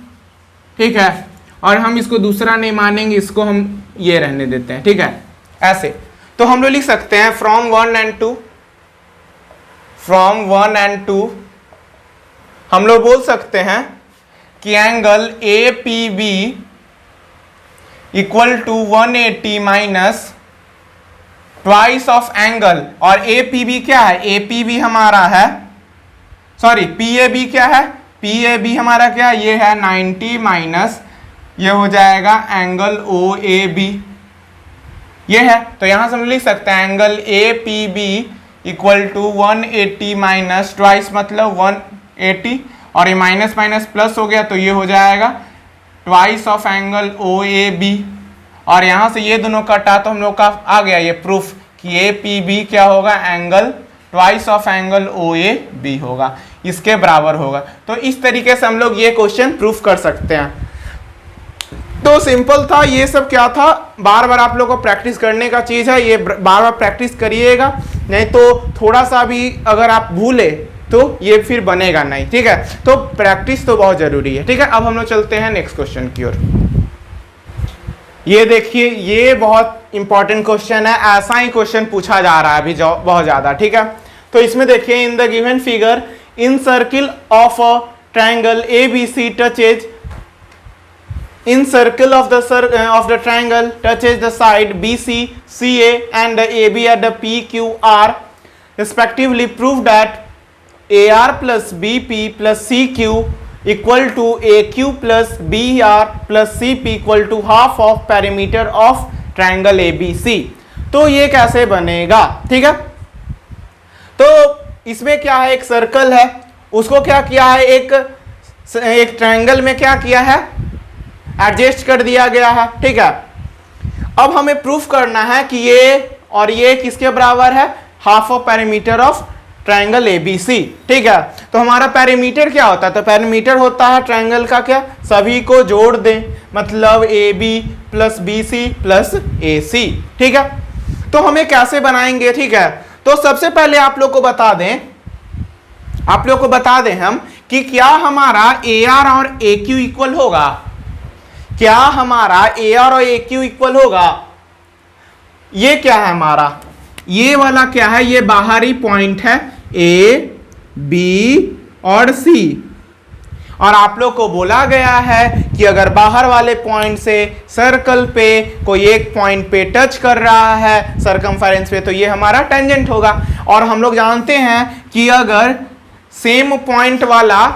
ठीक है। और हम इसको दूसरा नहीं मानेंगे, इसको हम ये रहने देते हैं, ठीक है। ऐसे तो हम लोग लिख सकते हैं फ्रॉम 1 and 2, फ्रॉम 1 and 2 हम लोग बोल सकते हैं कि angle A P B equal to 180 minus twice of angle, और ए पी बी क्या है, ए पी बी हमारा है, सॉरी पी ए बी क्या है, पी ए बी हमारा क्या है, ये है 90 माइनस ये हो जाएगा एंगल ओ ए बी, ये है। तो यहां से हम लिख सकते हैं angle A P B equal to 180 minus twice मतलब 180, और ये माइनस माइनस प्लस हो गया तो ये हो जाएगा twice of angle O A B. और यहां से ये दोनों कटा तो हम लोग का आ गया ये प्रूफ कि ए पी बी क्या होगा, angle twice of angle O A B होगा, इसके बराबर होगा। तो इस तरीके से हम लोग ये क्वेश्चन प्रूफ कर सकते हैं। तो सिंपल था, ये सब क्या था, बार बार आप लोग को प्रैक्टिस करने का चीज है, ये बार बार प्रैक्टिस करिएगा, नहीं तो थोड़ा सा भी अगर आप भूले तो ये फिर बनेगा नहीं, ठीक है। तो प्रैक्टिस तो बहुत जरूरी है, ठीक है। अब हम लोग चलते हैं नेक्स्ट क्वेश्चन की ओर। ये देखिए, ये बहुत इंपॉर्टेंट क्वेश्चन है, ऐसा ही क्वेश्चन पूछा जा रहा है अभी बहुत ज्यादा, ठीक है। तो इसमें देखिए, in the given figure in circle of a triangle A B C touches in circle of the triangle touches the side BC, CA and the AB at the PQR respectively. Prove that AR plus BP plus CQ equal to AQ plus BR plus CP equal to half of perimeter of triangle ABC. तो ये कैसे बनेगा, ठीक है। तो इसमें क्या है, एक सर्कल है, उसको क्या किया है, एक ट्रायंगल में क्या किया है, एडजस्ट कर दिया गया है, ठीक है। अब हमें प्रूफ करना है कि ये और ये किसके बराबर है, half of perimeter of triangle ABC, ठीक है। तो हमारा पेरीमीटर क्या होता है, तो पेरीमीटर होता है ट्रायंगल का क्या, सभी को जोड़ दें, मतलब A B plus B C plus A C, ठीक है। तो हमें कैसे बनाएंगे, ठीक है। तो सबसे पहले आप लोग को बता दें हम कि क्या हमारा ए आर और ए क्यू इक्वल होगा, क्या हमारा ए आर और ए क्यू इक्वल होगा। ये क्या है हमारा, ये वाला क्या है, ये बाहरी पॉइंट है ए बी और सी, और आप लोग को बोला गया है कि अगर बाहर वाले पॉइंट से सर्कल पे कोई एक पॉइंट पे टच कर रहा है सरकमफेरेंस पे, तो ये हमारा टेंजेंट होगा। और हम लोग जानते हैं कि अगर सेम पॉइंट वाला,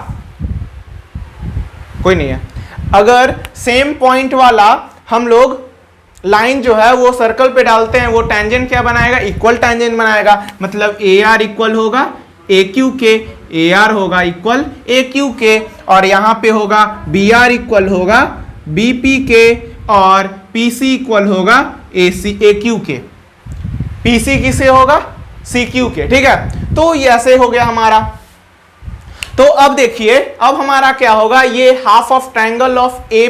कोई नहीं है, अगर सेम पॉइंट वाला हम लोग लाइन जो है वो सर्कल पे डालते हैं, वो टेंजेंट क्या बनाएगा, इक्वल टेंजेंट बनाएगा, मतलब ए आर इक्वल होगा ए क्यू के, ए आर होगा इक्वल ए क्यू के, और यहां पे होगा बी आर इक्वल होगा बी पी के, और पी सी इक्वल होगा ए सी ए क्यू के। पी सी किसे होगा, सी क्यू के, ठीक है। तो ये ऐसे हो गया हमारा। तो अब देखिए, अब हमारा क्या होगा, ये half of triangle of A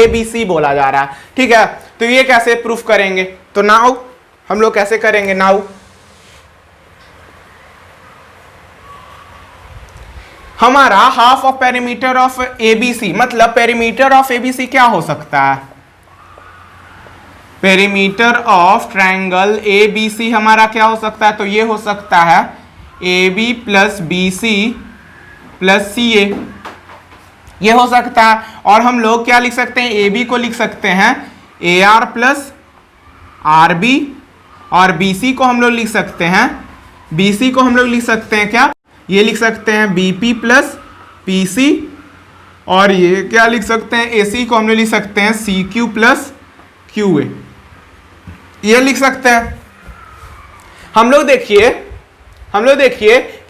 B C बोला जा रहा है, ठीक है। तो ये कैसे प्रूफ करेंगे, तो नाउ हम लोग कैसे करेंगे, नाउ हमारा half of perimeter of A B C, मतलब perimeter of A B C क्या हो सकता है, perimeter of triangle A B C हमारा क्या हो सकता है, तो ये हो सकता है A B plus B C plus C A, ये हो सकता है। और हम लोग क्या लिख सकते हैं, ए बी को लिख सकते हैं A R plus R B, और बी सी को हम लोग लिख सकते हैं, बी सी को हम लोग लिख सकते हैं क्या, ये लिख सकते हैं B P plus P C, और ये क्या लिख सकते हैं, ए सी को हम लोग लिख सकते हैं C Q plus Q A, ये लिख सकते हैं। हम लोग देखिए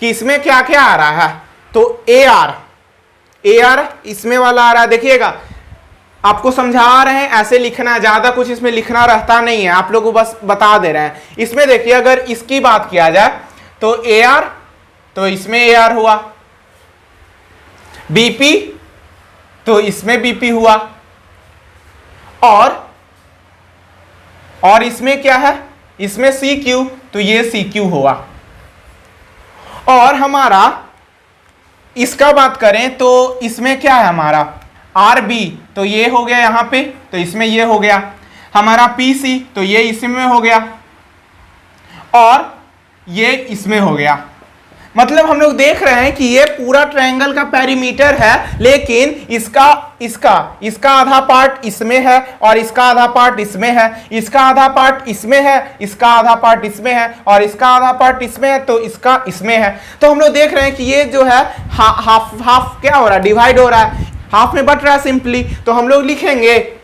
कि इसमें क्या क्या आ रहा है। तो ए आर इसमें वाला आ रहा है, देखिएगा आपको समझा रहे हैं ऐसे लिखना है, ज्यादा कुछ इसमें लिखना रहता नहीं है, आप लोगों को बस बता दे रहे हैं। इसमें देखिए अगर इसकी बात किया जाए तो ए आर, तो इसमें ए आर हुआ, बीपी तो इसमें बीपी हुआ, और इसमें क्या है, इसमें सी क्यू तो ये सी क्यू हुआ। और हमारा इसका बात करें तो इसमें क्या है हमारा आर बी, तो ये हो गया यहां पे, तो इसमें ये हो गया हमारा पी सी, तो ये इसमें हो गया, और ये इसमें हो गया। मतलब हम लोग देख रहे हैं कि ये पूरा ट्रायंगल का पेरीमीटर है, लेकिन इसका आधा पार्ट इसमें है और इसका आधा पार्ट इसमें है, इसका आधा पार्ट इसमें है, इसका आधा पार्ट इसमें है, और इसका आधा पार्ट इसमें है, तो इसका इसमें है। तो हम लोग देख रहे हैं कि ये जो है हाफ क्या हो रहा है, डिवाइड हो रहा है, हाफ में बट रहा है सिंपली। तो हम लोग लिखेंगे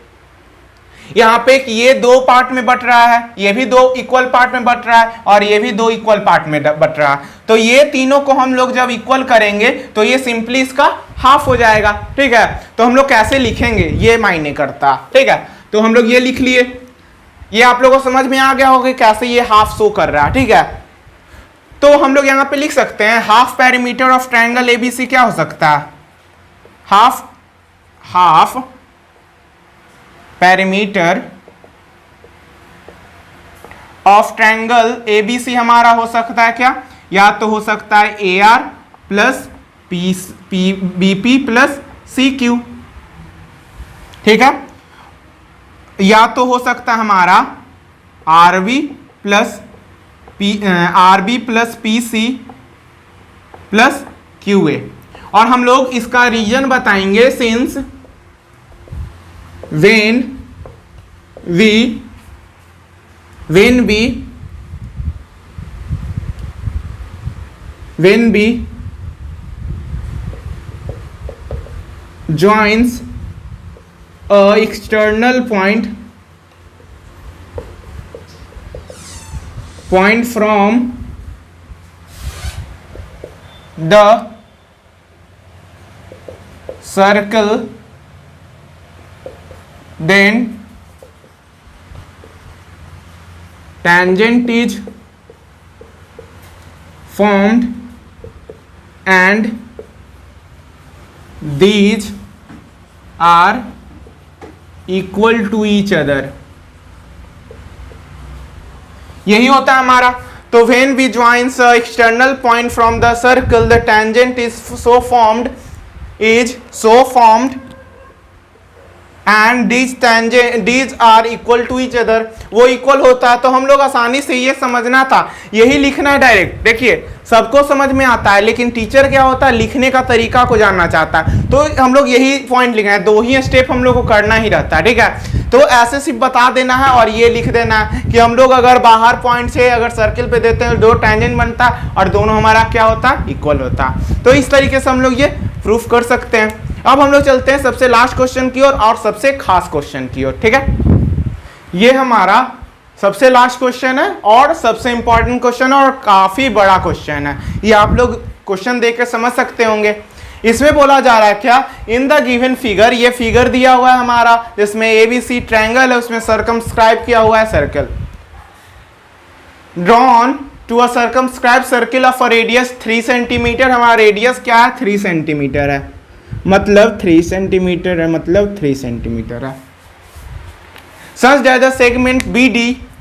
यहां पे कि ये दो पार्ट में बट रहा है, ये भी दो इक्वल पार्ट में बट रहा है, और ये भी दो इक्वल पार्ट में बट रहा है। तो ये तीनों को हम लोग जब इक्वल करेंगे तो ये सिंपली इसका हाफ हो जाएगा, ठीक है। तो हम लोग कैसे लिखेंगे ये मायने करता, ठीक है। तो हम लोग ये लिख लिए, ये आप लोगों को समझ में आ गया होगा कैसे ये हाफ शो कर रहा है, ठीक है। तो हम लोग यहां पे लिख सकते हैं half perimeter of triangle ABC क्या हो सकता है, half perimeter of triangle ABC हमारा हो सकता है क्या, या तो हो सकता है A R plus BP plus C Q, ठीक है, या तो हो सकता है हमारा RB plus P C plus Q A. और हम लोग इसका रीजन बताएंगे, since when we joins a external point from the circle, then tangent is formed and these are equal to each other। यही होता है हमारा। तो when we joins a external point from the circle, the tangent is so formed and these are equal to each other, वो इक्वल होता है। तो हम लोग आसानी से ये समझना था, यही लिखना है डायरेक्ट। देखिए सबको समझ में आता है, लेकिन टीचर क्या होता है लिखने का तरीका को जानना चाहता है, तो हम लोग यही पॉइंट लिखना है, दो ही स्टेप हम लोग को करना ही रहता है, ठीक है। तो ऐसे सिर्फ बता देना है और ये लिख देना है कि हम लोग अगर बाहर पॉइंट से अगर सर्किल पे देते हैं दो टेंजेंट बनता है और दोनों हमारा क्या होता है इक्वल होता है। तो इस तरीके से हम लोग ये प्रूफ कर सकते हैं। अब हम लोग चलते हैं सबसे लास्ट क्वेश्चन की ओर और सबसे खास क्वेश्चन की ओर, ठीक है। ये हमारा सबसे लास्ट क्वेश्चन है और सबसे इंपॉर्टेंट क्वेश्चन है और काफी बड़ा क्वेश्चन है। ये आप लोग क्वेश्चन देख के समझ सकते होंगे। इसमें बोला जा रहा है क्या, इन द गिवन फिगर, ये फिगर दिया हुआ है हमारा जिसमें एबीसी ट्रायंगल है, उसमें सर्कमस्क्राइब किया हुआ है circle, drawn to a circumscribe circle of a radius 3 centimetre. हमारा रेडियस क्या है 3 सेंटीमीटर है, मतलब 3 सेंटीमीटर है, मतलब 3 सेंटीमीटर है। Such that the segment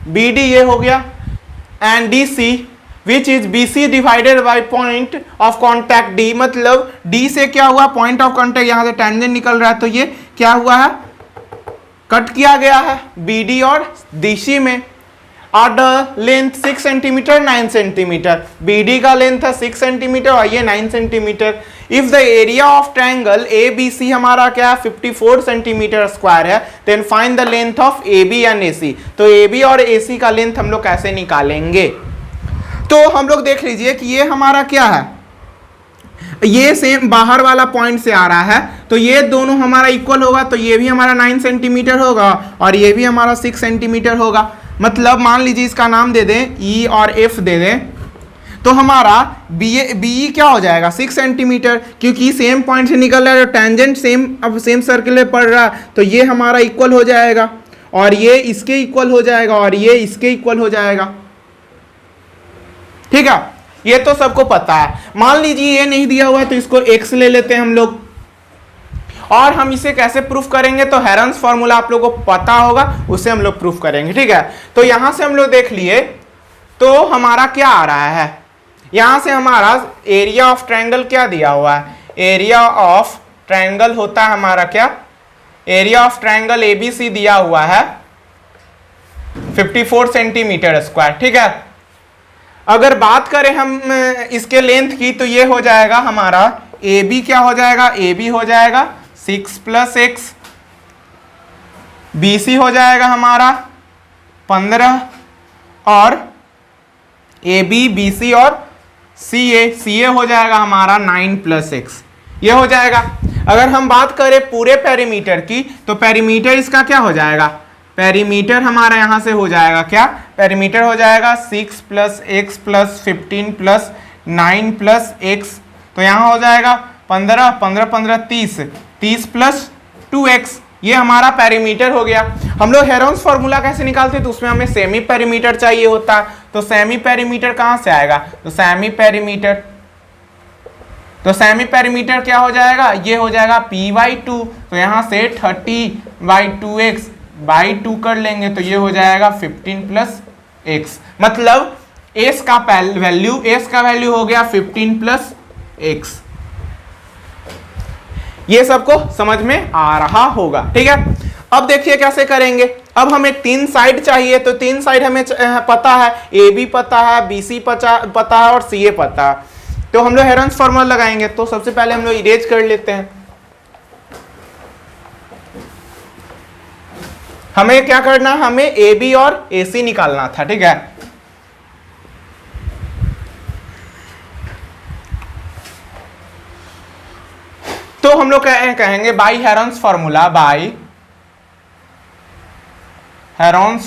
BD ये हो गया, and DC which is BC divided by point of contact D, मतलब D से क्या हुआ पॉइंट ऑफ कॉन्टैक्ट, यहां से टेंजेंट निकल रहा है तो ये क्या हुआ है कट किया गया है BD और DC में। और the length 6 centimetre 9 centimetre, BD का लेंथ था 6 सेंटीमीटर और ये 9 centimetre. If the area of triangle ABC हमारा क्या है 54 सेंटीमीटर स्क्वायर है, then find the length of AB and AC। तो AB और AC का लेंथ हम लोग कैसे निकालेंगे, तो हम लोग देख लीजिए कि ये हमारा क्या है, ये सेम बाहर वाला पॉइंट से आ रहा है तो ये दोनों हमारा इक्वल होगा, तो ये भी हमारा 9 सेंटीमीटर होगा और ये भी हमारा 6 सेंटीमीटर होगा। मतलब मान लीजिए इसका नाम दे दें E और F दे दें, तो हमारा बी क्या हो जाएगा 6 सेंटीमीटर, क्योंकि सेम पॉइंट से निकल रहा है, टेंजेंट सेम, अब सेम सर्किल में पड़ रहा है, तो ये हमारा इक्वल हो जाएगा और ये इसके इक्वल हो जाएगा और ये इसके इक्वल हो जाएगा। ठीक है, ये तो सबको पता है। मान लीजिए ये नहीं दिया हुआ है तो इसको x ले लेते हैं हम लोग, और हम इसे कैसे प्रूफ करेंगे, तो हेरन्स फॉर्मूला आप लोगों को पता होगा, उससे हम लोग प्रूफ करेंगे। ठीक है, तो यहां से हम लोग देख लिए, तो हमारा क्या आ रहा है, यहां से हमारा एरिया ऑफ ट्रायंगल क्या दिया हुआ है, एरिया ऑफ ट्रायंगल होता है हमारा क्या, एरिया ऑफ ट्रायंगल एबीसी दिया हुआ है 54 सेंटीमीटर स्क्वायर। ठीक है, अगर बात करें हम इसके लेंथ की, तो ये हो जाएगा हमारा ए बी, क्या हो जाएगा, ए बी हो जाएगा 6 + x, बी सी हो जाएगा हमारा 15, और ए बी, बी सी और सी ए हो जाएगा हमारा 9 + x, ये हो जाएगा। अगर हम बात करें पूरे पेरीमीटर की, तो पेरीमीटर इसका क्या हो जाएगा, पेरीमीटर हमारा यहां से हो जाएगा क्या, पेरीमीटर हो जाएगा 6 + x + 15 + 9 + x, तो यहां हो जाएगा 15 15 15 30 30 + 2x, ये हमारा पेरीमीटर हो गया। हम लोग हेरॉन्स फॉर्मूला कैसे निकालते हैं, तो उसमें हमें सेमी पेरीमीटर चाहिए होता, तो सेमी पेरीमीटर कहां से आएगा, तो सेमी पेरीमीटर क्या हो जाएगा, ये हो जाएगा p/2, तो यहां से 30/2x/2 कर लेंगे, तो ये हो जाएगा 15 + x, मतलब s का वैल्यू हो गया 15 + x। ये सबको समझ में आ रहा होगा। ठीक है, अब देखिए कैसे करेंगे। अब हमें 3 साइड चाहिए, तो 3 साइड हमें पता है, ए बी पता है, बी सी पता है और सी ए पता है, तो हम लोग हेरॉन्स फॉर्मूला लगाएंगे। तो सबसे पहले हम लोग इरेज कर लेते हैं। हमें क्या करना है, हमें ए बी और ए सी निकालना था। ठीक है, तो हम लोग कहेंगे by Heron's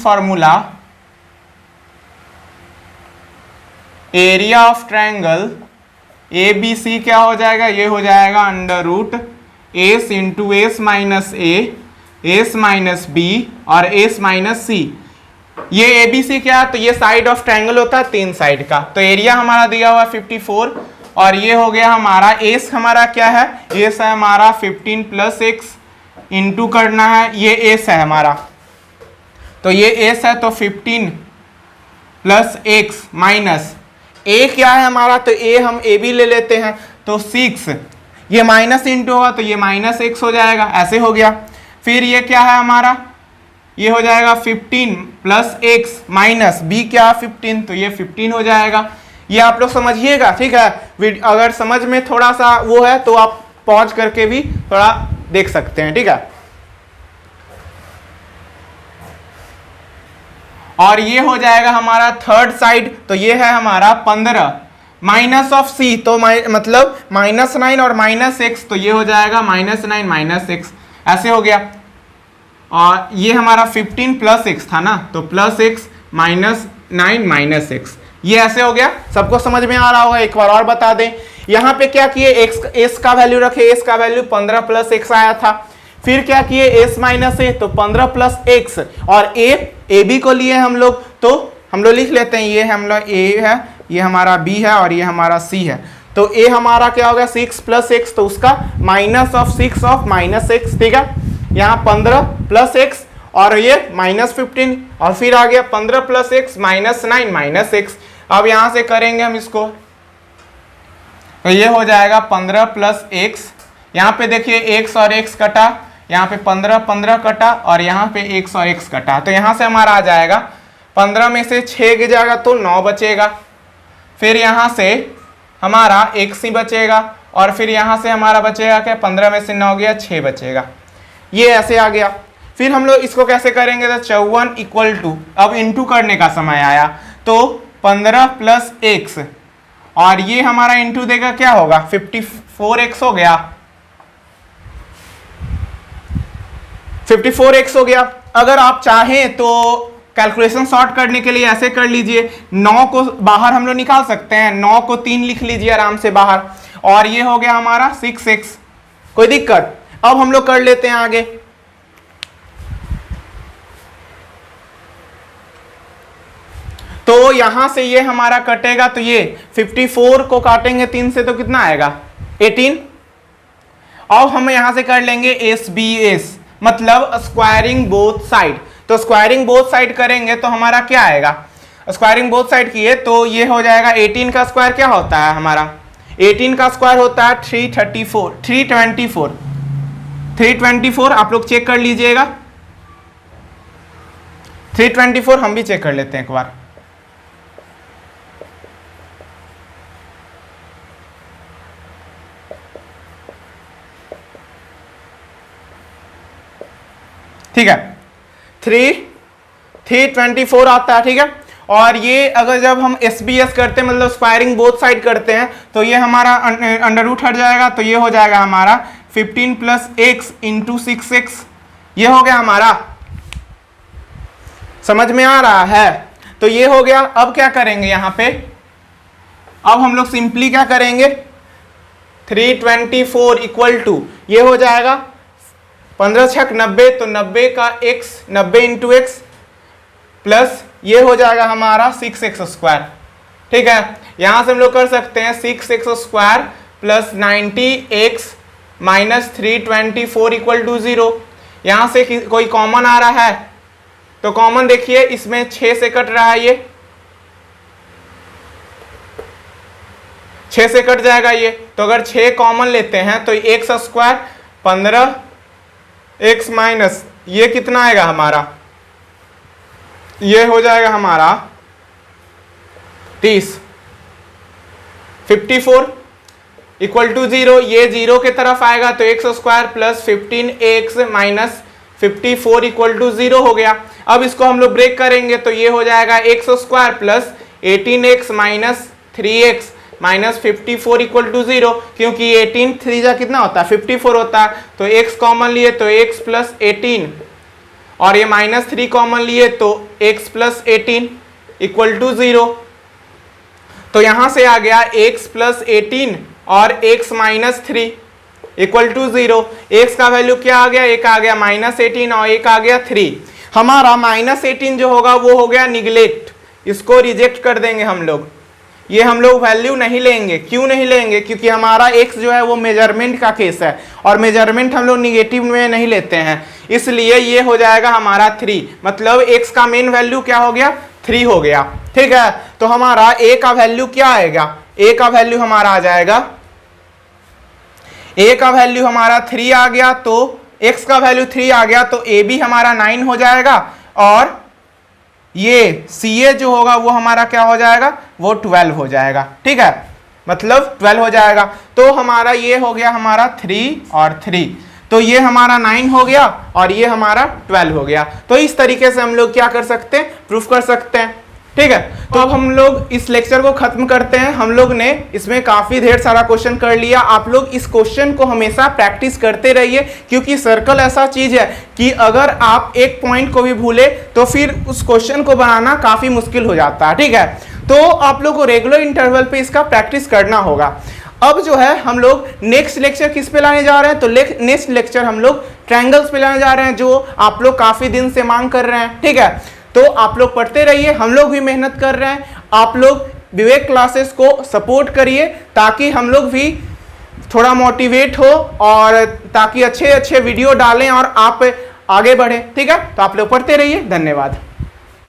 formula area of triangle A B C क्या हो जाएगा, ये हो जाएगा √s × s - b और s - c। ये ए बी सी क्या है, तो ये साइड ऑफ ट्रायंगल होता है 3 साइड का, तो एरिया हमारा दिया हुआ 54, और ये हो गया हमारा एस, हमारा क्या है, एस है हमारा 15 + x, इंटू करना है, ये एस है हमारा, तो ये एस है, तो 15 + x माइनस ए क्या है हमारा, तो ए हम ए बी ले लेते हैं, तो 6, ये माइनस इंटू होगा तो ये -x हो जाएगा, ऐसे हो गया। फिर ये क्या है हमारा, ये हो जाएगा 15 + x माइनस बी क्या 15, तो ये 15 हो जाएगा। ये आप लोग समझिएगा। ठीक है, अगर समझ में थोड़ा सा वो है तो आप पॉज करके भी थोड़ा देख सकते हैं। ठीक है, और ये हो जाएगा हमारा थर्ड साइड, तो ये है हमारा 15 माइनस ऑफ सी, तो मतलब -9 और -x, तो ये हो जाएगा -9 - x, ऐसे हो गया। और ये हमारा 15 + x था ना, तो +x -9 - x, ये ऐसे हो गया। सबको समझ में आ रहा होगा। एक बार और बता दें, यहाँ पे क्या किए, s का वैल्यू रखे, s का वैल्यू 15 + x आया था, फिर क्या किए s - a, तो 15 + x, और a b को लिए हम लोग, तो हम लोग लिख लेते हैं, ये हम लोग a है, ये हमारा b है और ये हमारा c है, तो a हमारा क्या होगा 6 + x, तो उसका -6 ऑफ -x। ठीक है, यहाँ 15 + x और ये -15, और फिर आ गया 15 + x -9 - x। अब यहां से करेंगे हम इसको, तो ये हो जाएगा 15 + x, यहाँ पे देखिए x और x कटा, यहाँ पे 15 15 कटा, और यहाँ पे x और x कटा, तो यहाँ से हमारा आ जाएगा 15 में से 6 गिर जाएगा तो 9 बचेगा, फिर यहाँ से हमारा x ही बचेगा, और फिर यहाँ से हमारा बचेगा क्या, 15 में से 9 गया 6 बचेगा, ये ऐसे आ गया। फिर हम लोग इसको कैसे करेंगे, तो 54 = अब इंटू करने का समय आया, तो 15 + x, और ये हमारा इंटू देगा क्या होगा, 54x हो गया, 54x हो गया। अगर आप चाहें तो कैलकुलेशन शॉर्ट करने के लिए ऐसे कर लीजिए, 9 को बाहर हम लोग निकाल सकते हैं, 9 को 3 लिख लीजिए आराम से बाहर, और ये हो गया हमारा 6x। कोई दिक्कत? अब हम लोग कर लेते हैं आगे। तो यहां से ये हमारा कटेगा, तो ये 54 को काटेंगे 3 से तो कितना आएगा 18। अब हम यहां से कर लेंगे SBS, मतलब स्क्वायरिंग बोथ साइड। तो स्क्वायरिंग बोथ साइड करेंगे तो हमारा क्या आएगा, स्क्वायरिंग बोथ साइड किए तो ये हो जाएगा 18 का स्क्वायर क्या होता है हमारा, 18 का स्क्वायर होता है 324। आप लोग चेक कर लीजिएगा, 324 हम भी चेक कर लेते हैं एक बार। ठीक है, 324 आता है। ठीक है, और ये अगर जब हम SBS करते हैं मतलब स्क्वायरिंग बोथ साइड करते हैं तो ये हमारा अंडर रूट हट जाएगा, तो ये हो जाएगा हमारा 15 प्लस x इंटू 6x। ये हो गया हमारा, समझ में आ रहा है? तो ये हो गया। अब क्या करेंगे यहाँ पे, अब हम लोग सिंपली क्या करेंगे, 324 इक्वल टू ये हो जाएगा 15 छक 90, तो 90 का x, 90 इंटू एक्स प्लस ये हो जाएगा हमारा 6x स्क्वायर। ठीक है, यहां से हम लोग कर सकते हैं 6x square plus 90x minus 324 equal to 0। यहां से कोई कॉमन आ रहा है तो कॉमन देखिए, इसमें 6 से कट रहा है, ये 6 से कट जाएगा ये, तो अगर 6 कॉमन लेते हैं तो x स्क्वायर 15x माइनस ये कितना आएगा हमारा, ये हो जाएगा हमारा 30, 54 इक्वल टू 0। ये 0 के तरफ आएगा तो x square plus 15x minus 54 equal to 0 हो गया। अब इसको हम लोग ब्रेक करेंगे तो ये हो जाएगा x square plus 18x minus 3x minus 54 equal to 0, क्योंकि 18 3 जा कितना होता है 54 होता है, तो x कॉमन लिए तो x प्लस 18 और ये माइनस 3 कॉमन लिए तो x प्लस 18 इक्वल टू 0। तो यहां से आ गया x प्लस 18 और x minus 3 equal to 0। x का वैल्यू क्या आ गया, एक आ गया माइनस 18 और एक आ गया 3। हमारा माइनस 18 जो होगा वो हो गया निगलेक्ट, इसको रिजेक्ट कर देंगे हम लोग, ये हम लोग वैल्यू नहीं लेंगे। क्यों नहीं लेंगे, क्योंकि हमारा x जो है वो मेजरमेंट का केस है और मेजरमेंट हम लोग निगेटिव में नहीं लेते हैं, इसलिए ये हो जाएगा हमारा 3, मतलब x का मेन वैल्यू क्या हो गया 3 हो गया। ठीक है, तो हमारा a का वैल्यू क्या आएगा, a का वैल्यू हमारा आ जाएगा, a का वैल्यू हमारा 3 आ गया, तो x का वैल्यू 3 आ गया, तो a भी हमारा 9 हो जाएगा और ये CA जो होगा वो हमारा क्या हो जाएगा, वो 12 हो जाएगा। ठीक है, मतलब 12 हो जाएगा। तो हमारा ये हो गया हमारा 3 और 3, तो ये हमारा 9 हो गया और ये हमारा 12 हो गया। तो इस तरीके से हम लोग क्या कर सकते हैं, प्रूफ कर सकते हैं। ठीक है, तो अब हम लोग इस लेक्चर को खत्म करते हैं। हम लोग ने इसमें काफी ढेर सारा क्वेश्चन कर लिया। आप लोग इस क्वेश्चन को हमेशा प्रैक्टिस करते रहिए, क्योंकि सर्कल ऐसा चीज है कि अगर आप एक पॉइंट को भी भूले तो फिर उस क्वेश्चन को बनाना काफी मुश्किल हो जाता है। ठीक है, तो आप लोग को रेगुलर इंटरवल पे इसका प्रैक्टिस करना होगा। अब जो है हम लोग नेक्स्ट लेक्चर किस पे लाने जा रहे हैं, तो नेक्स्ट लेक्चर हम लोग ट्रायंगल्स पे लाने जा रहे हैं, जो आप लोग काफी दिन से मांग कर रहे हैं। ठीक है, तो आप लोग पढ़ते रहिए, हम लोग भी मेहनत कर रहे हैं। आप लोग विवेक क्लासेस को सपोर्ट करिए ताकि हम लोग भी थोड़ा मोटिवेट हो और ताकि अच्छे अच्छे वीडियो डालें और आप आगे बढ़ें। ठीक है, तो आप लोग पढ़ते रहिए। धन्यवाद।